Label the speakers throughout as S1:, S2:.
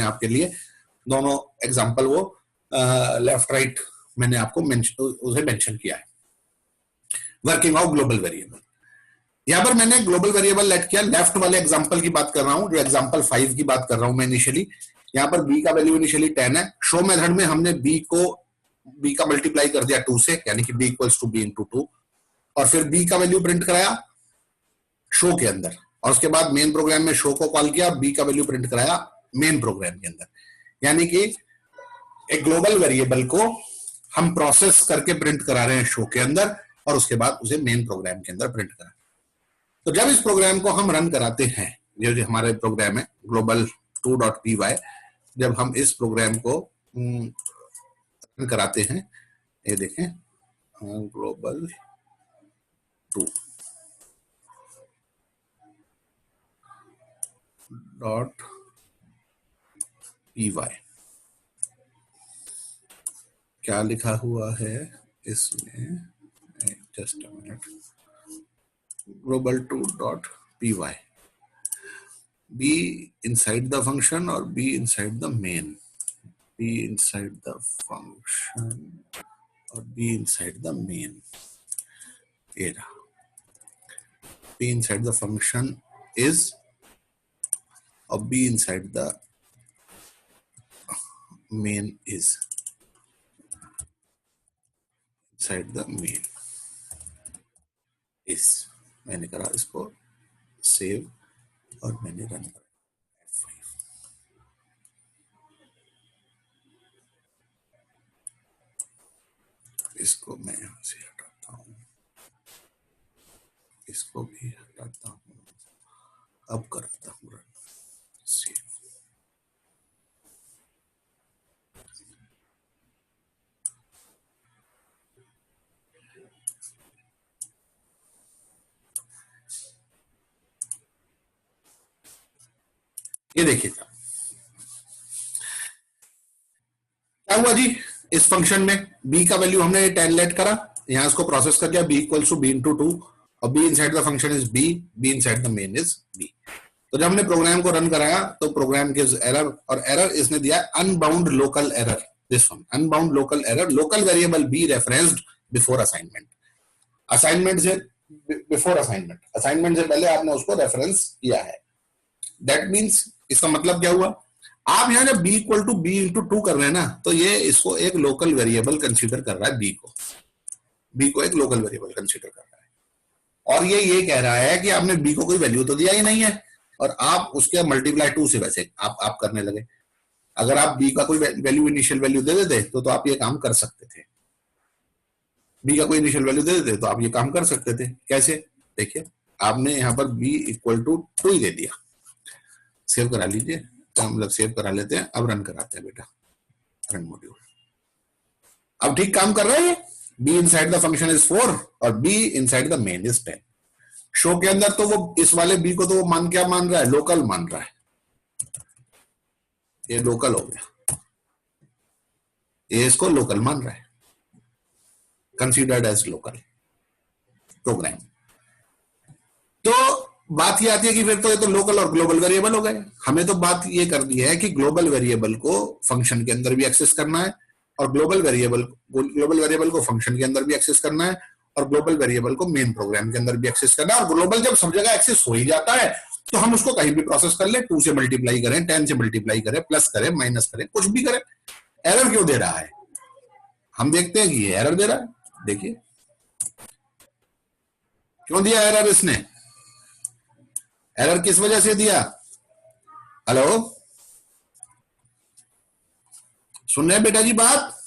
S1: मैंने आपके लिए दोनों एग्जांपल वो लेफ्ट राइट मैंने आपको उसे मेंशन किया है। वर्किंग ऑफ ग्लोबल वेरिएबल, यहां पर मैंने ग्लोबल वेरिएबल लेट किया, लेफ्ट वाले एग्जांपल की बात कर रहा हूं, जो एग्जांपल 5 की बात कर रहा हूं मैं इनिशियली। यहां पर b का वैल्यू इनिशियली 10 है। शो मेथड में हमने b का मल्टीप्लाई कर दिया 2 से, यानी कि b equals to b into 2, और फिर b का वैल्यू प्रिंट कराया शो के अंदर, और उसके बाद मेन प्रोग्राम में शो को कॉल किया, b का वैल्यू प्रिंट कराया मेन प्रोग्राम के अंदर। यानी कि एक ग्लोबल वेरिएबल को हम प्रोसेस करके प्रिंट करा रहे हैं शो के अंदर, और उसके बाद उसे मेन प्रोग्राम के अंदर प्रिंट करा। तो जब इस प्रोग्राम को हम रन कराते हैं, ये जो हमारे प्रोग्राम है global2.py, जब हम इस प्रोग्राम को रन कराते हैं, ये देखें global2.py, क्या लिखा हुआ है इसमें, just a minute, global2.py, be inside the function or be inside the main, be inside the function or be inside the main, era, be inside the function is or be inside the main is, inside the main is। मैंने करा इसको save और मैंने run करा F5। इसको मैं यहां से हटाता हूं, इसको भी हटाता हूं, अब कराता हूं रन सेव। ये देखिएगा क्या हुआ जी, इस फंक्शन में b का वैल्यू हमने 10 लेट करा, यहां इसको प्रोसेस कर दिया b equals to b into 2, और b inside the function is b inside the main is b। तो जब हमने प्रोग्राम को रन कराया तो प्रोग्राम गिव्स एरर, और एरर इसने दिया unbound local error, this one unbound local error, local variable b referenced before assignment. Assignment से बिफोर असाइनमेंट से पहले आपने उसको रेफरेंस किया है। दैट मीन्स, इसका मतलब क्या हुआ, आप यहां जब b equal to b into 2 कर रहे हैं ना, तो ये इसको एक लोकल वेरिएबल कंसीडर कर रहा है, b को एक लोकल वेरिएबल कंसीडर कर रहा है, और ये कह रहा है कि आपने b को कोई वैल्यू तो दिया ही नहीं है, और आप उसके मल्टीप्लाई 2 से वैसे आप करने लगे। अगर आप b का कोई वैल्यू इनिशियल वैल्यू दे देते तो आप ये काम कर सकते थे, b का कोई इनिशियल वैल्यू दे देते तो आप ये काम कर सकते थे। कैसे, देखिए आपने यहाँ पर b इक्वल टू 2 ही दे दिया। सेव करा लीजिए, तो हम लोग सेव करा लेते हैं, अब रन कराते हैं बेटा, रन मॉड्यूल। अब ठीक काम कर रहा है, b inside the function is 4 और b inside the main is 10। Show के अंदर तो वो इस वाले b को तो वो क्या मान रहा है, लोकल मान रहा है, ये लोकल हो गया, ये इसको लोकल मान रहा है, कंसीडर्ड एज लोकल प्रोग्राम। तो बात ये आती है कि फिर तो ये तो लोकल और ग्लोबल वेरिएबल हो गए। हमें तो बात ये कर दी है कि ग्लोबल वेरिएबल को फंक्शन के अंदर भी एक्सेस करना है, और ग्लोबल वेरिएबल को फंक्शन के अंदर भी एक्सेस करना है, और ग्लोबल वेरिएबल को मेन प्रोग्राम के अंदर भी एक्सेस करना है। और ग्लोबल जब सब जगह एक्सेस हो ही जाता है तो हम उसको कहीं भी प्रोसेस कर ले, 2 से मल्टीप्लाई करें, 10 से मल्टीप्लाई करें, प्लस करें, माइनस करें, कुछ भी करें। एरर क्यों दे रहा है, हम देखते हैं कि ये एरर दे रहा है। देखिए क्यों दिया एरर इसने, एरर किस वजह से दिया, हेलो सुन रहे हैं बेटा जी बात?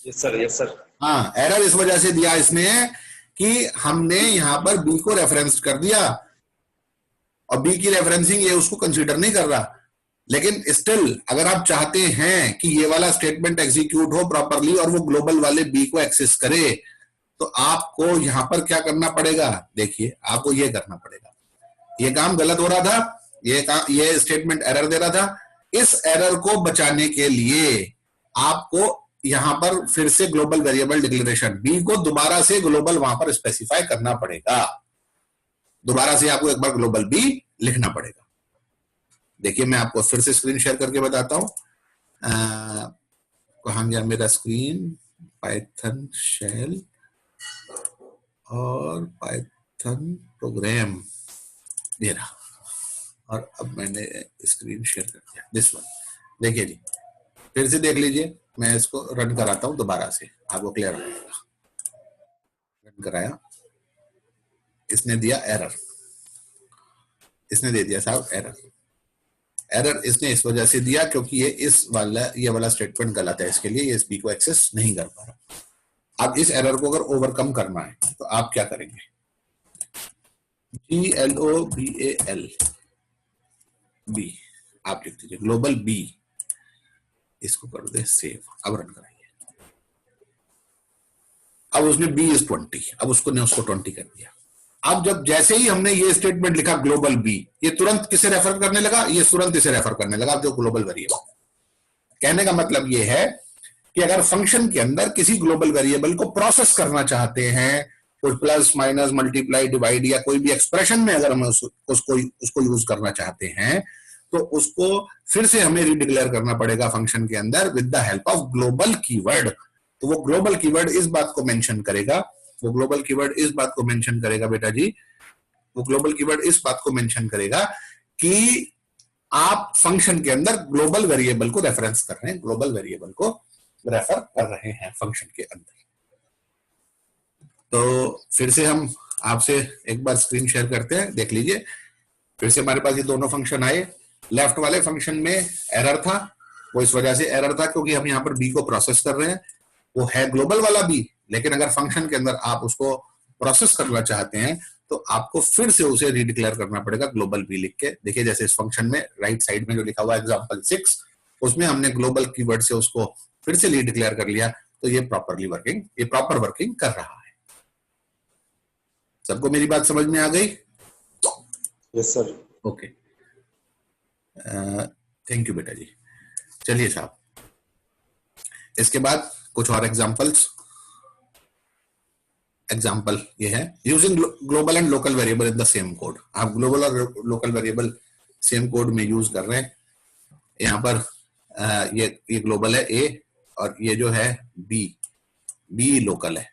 S2: Yes sir.
S1: हाँ, एरर इस वजह से दिया इसने कि हमने यहां पर b को रेफरेंस कर दिया, और b की रेफरेंसिंग ये उसको कंसीडर नहीं कर रहा। लेकिन स्टिल अगर आप चाहते हैं कि ये वाला स्टेटमेंट एग्जीक्यूट हो प्रॉपरली और वो ग्लोबल वाले b को एक्सेस करे, तो आपको यहां पर क्या करना पड़ेगा, देखिए आपको ये करना पड़ेगा। ये काम गलत हो रहा था, ये स्टेटमेंट एरर दे रहा था। इस एरर को बचाने के लिए आपको यहां पर फिर से ग्लोबल वेरिएबल डिक्लेरेशन b को दोबारा से ग्लोबल वहां पर स्पेसिफाई करना पड़ेगा, दोबारा से आपको एक बार ग्लोबल b लिखना पड़ेगा। देखिए मैं आपको फिर से स्क्रीन शेयर करके बताता हूं। कहां गया मेरा स्क्रीन, पाइथन शेल और पाइथन प्रोग्राम, ये रहा। और अब मैंने स्क्रीन शेयर कर दिया, दिस वन। देखिए जी, फिर से देख लीजिए, मैं इसको रन कराता हूं दोबारा से, आपको क्लियर हो जाएगा। रन कराया, इसने दिया एरर, इसने दे दिया साहब एरर। एरर इसने इस वजह से दिया क्योंकि ये वाला स्टेटमेंट गलत है, इसके लिए ये इस बी को एक्सेस नहीं कर पा रहा। अब इस एरर को अगर ओवरकम करना है तो आप क्या करेंगे, GLOBAL बी आप लिख दीजिए, ग्लोबल बी, इसको कर दे सेव। अब रन कराइए। अब उसने बी इज 20, अब उसको 20 कर दिया। अब जब जैसे ही हमने ये स्टेटमेंट लिखा ग्लोबल बी, ये तुरंत किसे रेफर करने लगा, ये तुरंत इसे रेफर करने लगा, जो ग्लोबल वेरिएबल। कहने का मतलब ये है कि अगर फंक्शन के अंदर किसी ग्लोबल वेरिएबल को प्रोसेस करना चाहते हैं, कुछ प्लस माइनस मल्टीप्लाई डिवाइड या कोई भी एक्सप्रेशन में अगर हम उसको यूज करना चाहते हैं, तो उसको फिर से हमें रिडिक्लेयर करना पड़ेगा फंक्शन के अंदर with the help of global keyword. तो वो ग्लोबल कीवर्ड इस बात को मेंशन करेगा, वो ग्लोबल कीवर्ड इस बात को मेंशन करेगा बेटा जी, वो ग्लोबल कीवर्ड इस बात को मेंशन करेगा कि आप फंक्शन के अंदर ग्लोबल वेरिएबल को रेफरेंस कर रहे हैं, ग्लोबल वेरिएबल को रेफर कर रहे हैं फंक्शन के अंदर। तो फिर से हम आपसे एक बार स्क्रीन शेयर करते हैं, देख लीजिए। फिर से हमारे पास ये दोनों फंक्शन आए। लेफ्ट वाले फंक्शन में एरर था, वो इस वजह से एरर था क्योंकि हम यहाँ पर बी को प्रोसेस कर रहे हैं, वो है ग्लोबल वाला बी, लेकिन अगर फंक्शन के अंदर आप उसको प्रोसेस करना चाहते हैं तो आपको फिर से उसे रिडिक्लेयर करना पड़ेगा ग्लोबल बी लिख के। देखिए जैसे इस फंक्शन में राइट साइड में जो लिखा हुआ है एग्जांपल 6, उसमें हमने ग्लोबल कीवर्ड से उसको फिर से रिडिक्लेयर कर लिया, तो ये प्रॉपर वर्किंग कर रहा है। सबको मेरी बात समझ में आ गई?
S2: Yes sir.
S1: Okay, thank you बेटा जी। चलिए साहब, इसके बाद कुछ और एग्जाम्पल ये है, using global and local variable in the same code. आप ग्लोबल और लोकल वेरिएबल सेम कोड में यूज कर रहे हैं। यहाँ पर ये ग्लोबल है ए, और ये जो है बी लोकल है।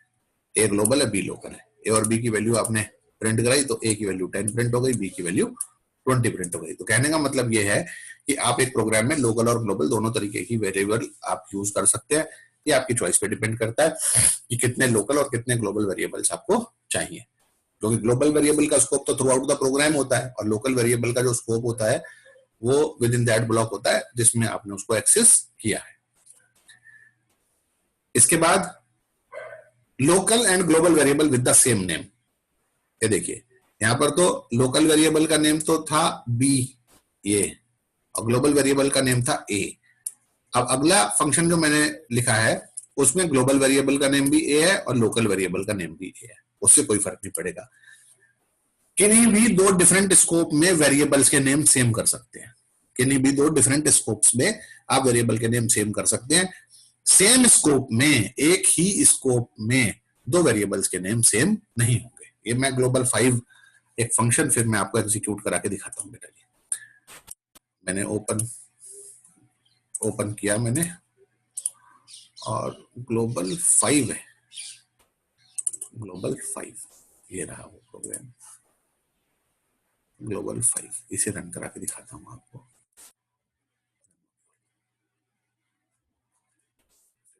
S1: ए ग्लोबल है, बी लोकल है। ए और बी की वैल्यू आपने प्रिंट कराई तो ए की वैल्यू 10 प्रिंट हो गई, बी की वैल्यू 20 प्रिंट हो गई। तो कहने का मतलब ये है कि आप एक प्रोग्राम में लोकल और ग्लोबल दोनों तरीके की वेरिएबल आप यूज कर सकते हैं। ये आपकी चॉइस पे डिपेंड करता है कि कितने लोकल और कितने ग्लोबल वेरिएबल्स आपको चाहिए, क्योंकि ग्लोबल वेरिएबल का स्कोप तो थ्रू आउट द प्रोग्राम होता है, और लोकल वेरिएबल का जो स्कोप होता है वो विद इन दैट ब्लॉक होता है जिसमें आपने उसको एक्सेस किया है। इसके बाद local and global variable with the same name. ये देखिए यहां पर तो लोकल वेरिएबल का नेम तो था बी ये, और ग्लोबल वेरिएबल का नेम था ए। अब अगला फंक्शन जो मैंने लिखा है उसमें ग्लोबल वेरिएबल का नेम भी ए है और लोकल वेरिएबल का नेम भी ए है, उससे कोई फर्क नहीं पड़ेगा। किन्हीं भी दो डिफरेंट स्कोप में वेरिएबल्स के नेम सेम कर सकते हैं, किन्हीं भी दो डिफरेंट स्कोप्स में आप वेरिएबल के नेम सेम कर सकते हैं। सेम स्कोप में, एक ही स्कोप में दो वेरिएबल्स के नेम सेम नहीं होंगे। ये मैं ग्लोबल 5 एक फंक्शन फिर मैं आपको एग्जीक्यूट करा के दिखाता हूं बेटा जी। मैंने ओपन किया मैंने, और ग्लोबल 5 है, ग्लोबल 5 ये रहा वो प्रोग्राम, ग्लोबल 5। इसे रन करा के दिखाता हूं आपको।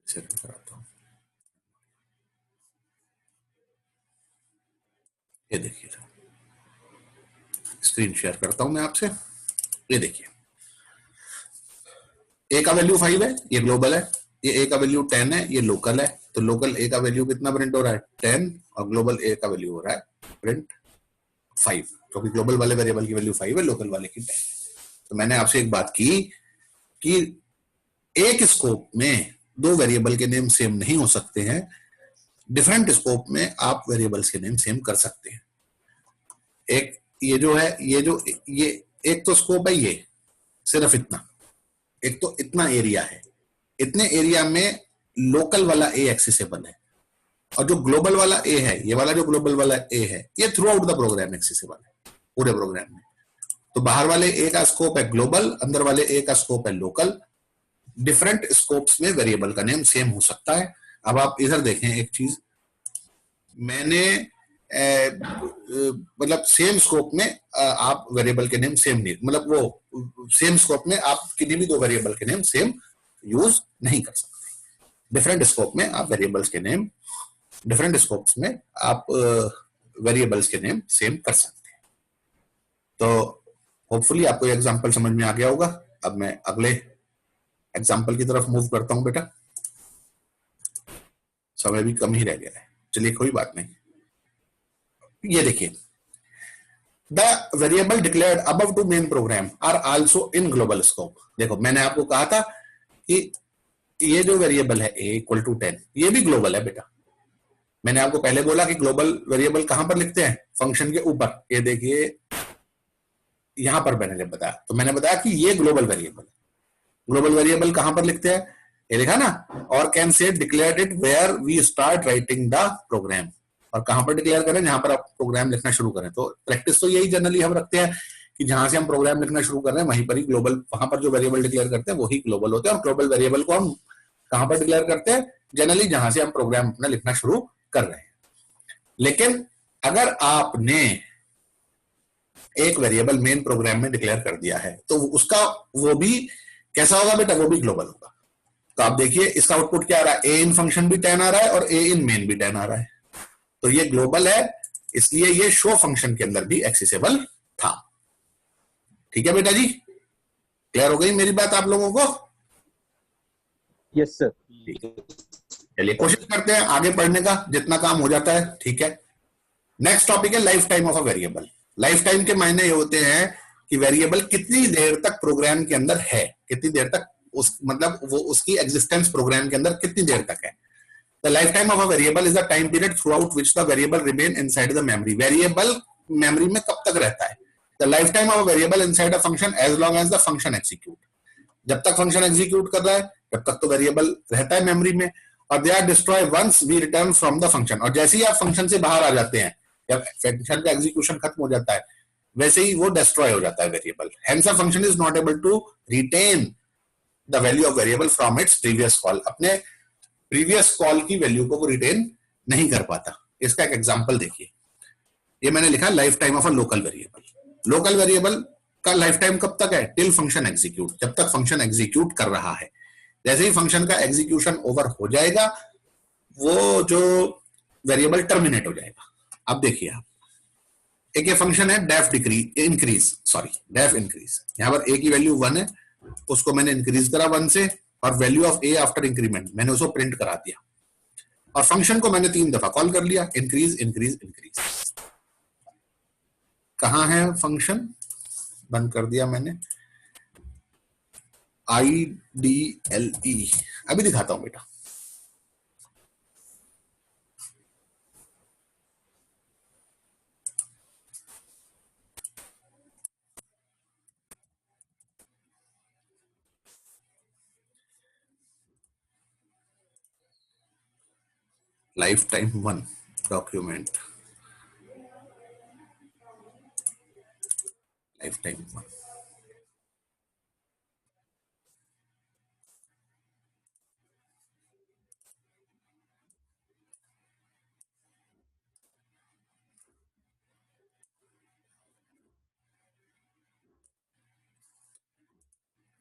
S1: इसे रन कराता हूं, ये देखिए स्क्रीन शेयर करता हूं मैं आपसे। ये देखिए ए का वैल्यू 5 है, ये ग्लोबल है। ये ए का वैल्यू 10 है, ये लोकल है। तो लोकल ए का वैल्यू कितना प्रिंट हो रहा है 10, और ग्लोबल ए का वैल्यू हो रहा है प्रिंट 5, क्योंकि ग्लोबल वाले वेरिएबल की वैल्यू 5 है, लोकल वाले की 10 है। तो मैंने आपसे एक बात की कि एक स्कोप में दो वेरिएबल के नेम सेम नहीं हो सकते हैं, डिफरेंट स्कोप में आप वेरिएबल्स के नेम सेम कर सकते हैं। एक ये जो है, ये एक तो स्कोप है, ये सिर्फ इतना, एक तो इतना एरिया है, इतने एरिया में लोकल वाला ए एक्सेसिबल है, और जो ग्लोबल वाला ए है, ये वाला जो ग्लोबल वाला ए है, ये throughout the program accessible है, पूरे प्रोग्राम में। तो बाहर वाले ए का स्कोप है ग्लोबल, अंदर वाले ए का स्कोप है लोकल। डिफरेंट स्कोप्स में वेरिएबल का नेम सेम हो सकता है। अब आप इधर देखें एक चीज, मैंने मतलब सेम स्कोप में आप वेरिएबल के नेम सेम नहीं, मतलब वो सेम स्कोप में आप किसी भी दो वेरिएबल के नेम सेम यूज नहीं कर सकते। डिफरेंट स्कोप में आप वेरिएबल्स के नेम, डिफरेंट स्कोप्स में आप वेरिएबल्स के नेम सेम कर सकते हैं। तो होपफुली आपको ये एग्जांपल समझ में आ गया होगा। अब मैं अगले एग्जांपल की तरफ मूव करता हूं बेटा, समय भी कम ही रह गया है, चलिए कोई बात नहीं। ये देखिए, the variable declared above to main program are also in global scope. देखो मैंने आपको कहा था कि ये जो वेरिएबल है a इक्वल टू 10, ये भी ग्लोबल है बेटा। मैंने आपको पहले बोला कि ग्लोबल वेरिएबल कहां पर लिखते हैं, फंक्शन के ऊपर। ये देखिए यहां पर मैंने जब बताया तो मैंने बताया कि ये ग्लोबल वेरिएबल, ग्लोबल वेरिएबल कहां पर लिखते हैं, ये लिखा ना, और can say declared it where we start writing the program. और कहां पर डिक्लेयर करें, जहां पर आप प्रोग्राम लिखना शुरू करें। तो प्रैक्टिस तो यही जनरली हम रखते हैं कि जहां से हम प्रोग्राम लिखना शुरू कर रहे हैं वहीं पर ही ग्लोबल, वहां पर जो वेरिएबल डिक्लेयर करते हैं वही ग्लोबल होते हैं। और ग्लोबल वेरिएबल को हम कहां पर डिक्लेयर करते हैं, जनरली जहां से हम प्रोग्राम अपना लिखना शुरू कर रहे हैं। लेकिन अगर आपने एक वेरिएबल मेन प्रोग्राम में डिक्लेयर कर दिया है तो उसका वो भी कैसा होगा बेटा, वो भी ग्लोबल होगा। तो आप देखिए इसका आउटपुट क्या आ रहा है, ए इन फंक्शन भी 10 आ रहा है और ए इन मेन भी 10 आ रहा है। तो ये ग्लोबल है, इसलिए ये शो फंक्शन के अंदर भी एक्सेसिबल था। ठीक है बेटा जी, क्लियर हो गई मेरी बात आप लोगों को?
S3: Yes sir.
S1: चलिए कोशिश करते हैं आगे पढ़ने का, जितना काम हो जाता है। ठीक है, नेक्स्ट टॉपिक है life time of a variable. Life time के मायने ये होते हैं कि वेरिएबल कितनी देर तक प्रोग्राम के अंदर है, कितनी देर तक उस मतलब वो उसकी एग्जिस्टेंस प्रोग्राम के अंदर कितनी देर तक है। The life time of a variable is the time period throughout which the variable remain inside the memory. Variable memory में कब तक रहता है, the life time of a variable inside a function as long as the function execute. जब तक function execute कर रहा है तब तक तो वेरिएबल रहता है मेमोरी में। और they are destroy once we return from the function. और जैसे ही आप फंक्शन से बाहर आ जाते हैं, जब फंक्शन का एग्जीक्यूशन खत्म हो जाता है, वैसे ही वो डिस्ट्रॉय हो जाता है variable. Hence a function is not able to retain the value of variable from its previous call. अपने प्रीवियस कॉल की वैल्यू को वो रिटेन नहीं कर पाता। इसका एक एग्जांपल देखिए, ये मैंने लिखा life time of a local variable. Local variable का लाइफ टाइम कब तक है, टिल फंक्शन एग्जीक्यूट, जब तक फंक्शन एग्जीक्यूट कर रहा है। जैसे ही फंक्शन का एग्जीक्यूशन ओवर हो जाएगा, वो जो वेरिएबल टर्मिनेट हो जाएगा। अब देखिए आप, एक ये फंक्शन है def decrease increase, sorry def increase. यहां पर ए की वैल्यू 1 है, उसको मैंने इंक्रीज करा 1 से, और value of A after increment मैंने उसको प्रिंट करा दिया। और फंक्शन को मैंने 3 दफा कॉल कर लिया, इंक्रीज इंक्रीज इंक्रीज। कहां है फंक्शन, बंद कर दिया मैंने, IDLE। अभी दिखाता हूं बेटा। Life time 1 document, life time 1।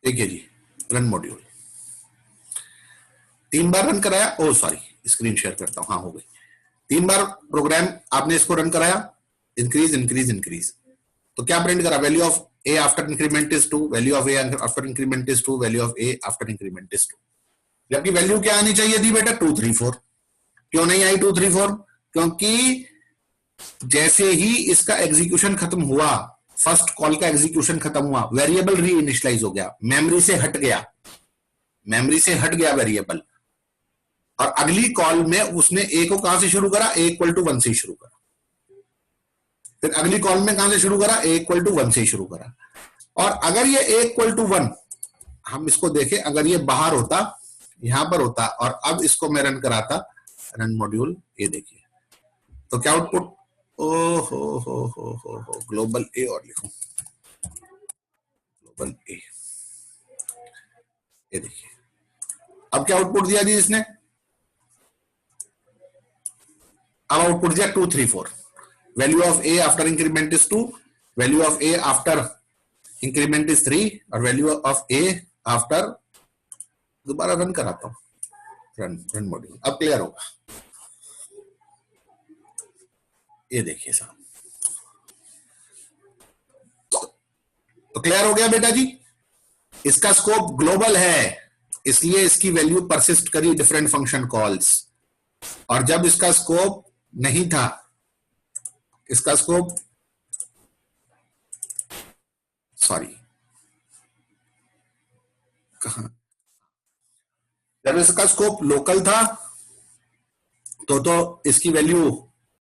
S1: देखिए जी, रन मॉड्यूल 3 बार रन कराया, ओ सॉरी स्क्रीन शेयर करता हूं, हाँ हो गई। 3 बार प्रोग्राम आपने इसको रन कराया, इंक्रीज इंक्रीज इंक्रीज। तो क्या प्रिंट करा, value of A after increment is 2, value of A after increment is 2, value of A after increment is 2। जबकि वैल्यू क्या आनी चाहिए थी बेटा, 2 3 4। क्यों नहीं आई 2 3 4? क्योंकि जैसे ही इसका एग्जीक्यूशन खत्म हुआ, फर्स्ट कॉल का एग्जीक्यूशन खत्म हुआ, वेरिएबल री इनिशियलाइज हो गया, मेमोरी से हट गया, मेमोरी से हट गया वेरिएबल। और अगली कॉल में उसने ए को कहां से शुरू करा, ए इक्वल टू 1 से शुरू करा। फिर अगली कॉल में कहां से शुरू करा, ए इक्वल टू 1 से शुरू करा। और अगर ये ए इक्वल टू 1, हम इसको देखें, अगर ये बाहर होता, यहां पर होता, और अब इसको मैं रन कराता, रन मॉड्यूल, ये देखिए तो क्या आउटपुट, ओ हो ग्लोबल ए और लिखूं, ग्लोबल ए। ये देखिए अब क्या आउटपुट दिया जी इसने, अब आउटपुट दिया 2 3 4। Value of A after increment is 2, value of A after increment is 3 और वैल्यू ऑफ ए आफ्टर, दोबारा रन कराता हूं, रन मॉड्यूल। अब क्लियर होगा। ये देखिए साहब, तो क्लियर हो गया बेटा जी। इसका स्कोप ग्लोबल है, इसलिए इसकी वैल्यू परसिस्ट करी डिफरेंट फंक्शन कॉल्स। और जब इसका स्कोप नहीं था, इसका स्कोप, सॉरी कहां, जब इसका स्कोप लोकल था तो इसकी वैल्यू